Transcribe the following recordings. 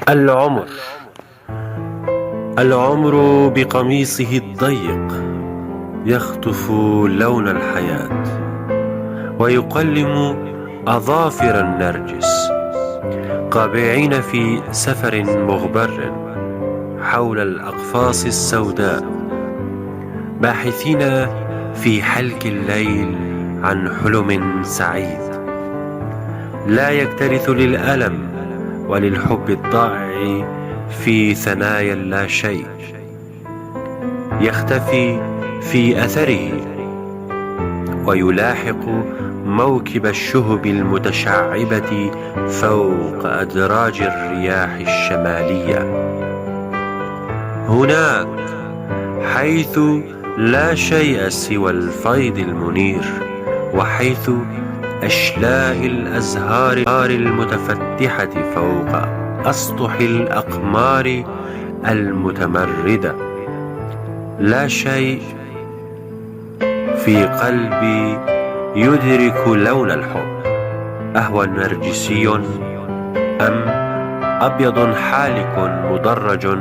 العمر. العمر بقميصه الضيق يخطف لون الحياة ويقلم أظافر النرجس، قابعين في سفر مغبر حول الأقفاص السوداء، باحثين في حلك الليل عن حلم سعيد لا يكترث للألم وللحب الضائع في ثنايا اللا شيء، يختفي في أثره ويلاحق موكب الشهب المتشعبة فوق أدراج الرياح الشمالية. هناك حيث لا شيء سوى الفيض المنير، وحيث أشلاء الأزهار المتفتحة فوق أسطح الأقمار المتمردة، لا شيء في قلبي يدرك لون الحب، أهو نرجسي أم أبيض حالك مدرج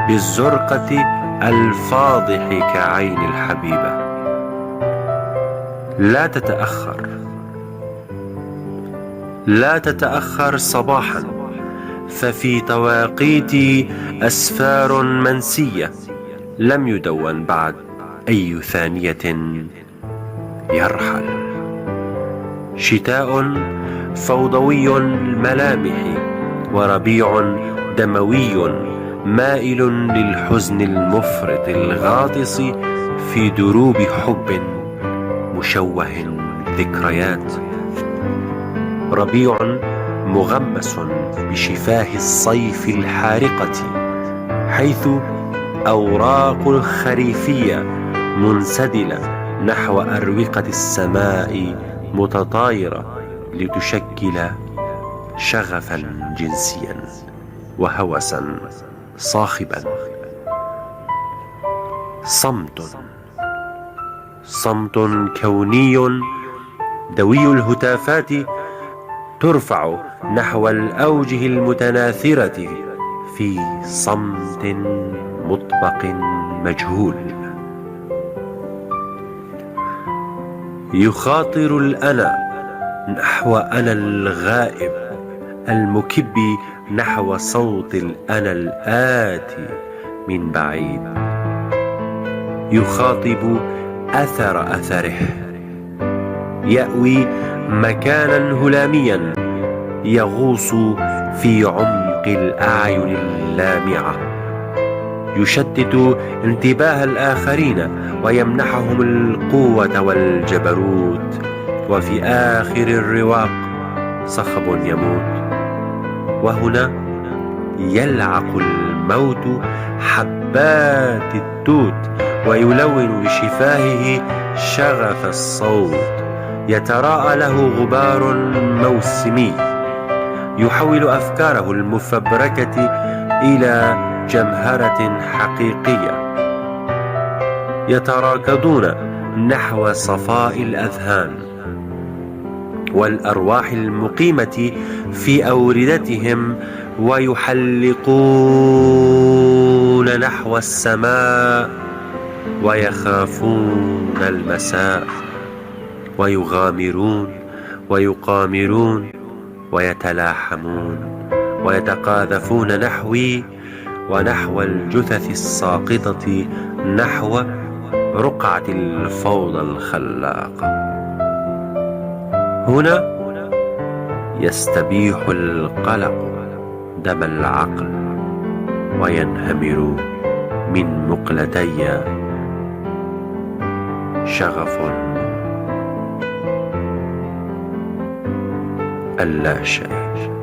بالزرقة الفاضح كعين الحبيبة. لا تتأخر صباحا، ففي تواقيت أسفار منسية لم يدون بعد أي ثانية يرحل. شتاء فوضوي الملامح وربيع دموي مائل للحزن المفرط الغاطس في دروب حب مشوه ذكريات. ربيع مغمس بشفاه الصيف الحارقة، حيث أوراق الخريفية منسدلة نحو أروقة السماء متطايرة لتشكل شغفا جنسيا وهوسا صاخبا. صمت كوني دوي الهتافات ترفع نحو الأوجه المتناثرة في صمت مطبق مجهول. يخاطر الأنا نحو أنا الغائب المكب نحو صوت الأنا الآتي من بعيد، يخاطب أثره، يأوي مكانا هلاميا يغوص في عمق الأعين اللامعة، يشتت انتباه الآخرين ويمنحهم القوة والجبروت، وفي آخر الرواق صخب يموت. وهنا يلعق الموت حبات التوت ويلون بشفاهه شغف الصوت، يتراءى له غبار موسمي يحول أفكاره المفبركة إلى جمهرة حقيقية، يتراكضون نحو صفاء الأذهان والأرواح المقيمة في أوردتهم، ويحلقون نحو السماء ويخافون المساء، ويغامرون ويقامرون ويتلاحمون ويتقاذفون نحوي ونحو الجثث الساقطة نحو رقعة الفوضى الخلاقة. هنا يستبيح القلق دم العقل وينهمر من مقلتي شغف اللا شيء.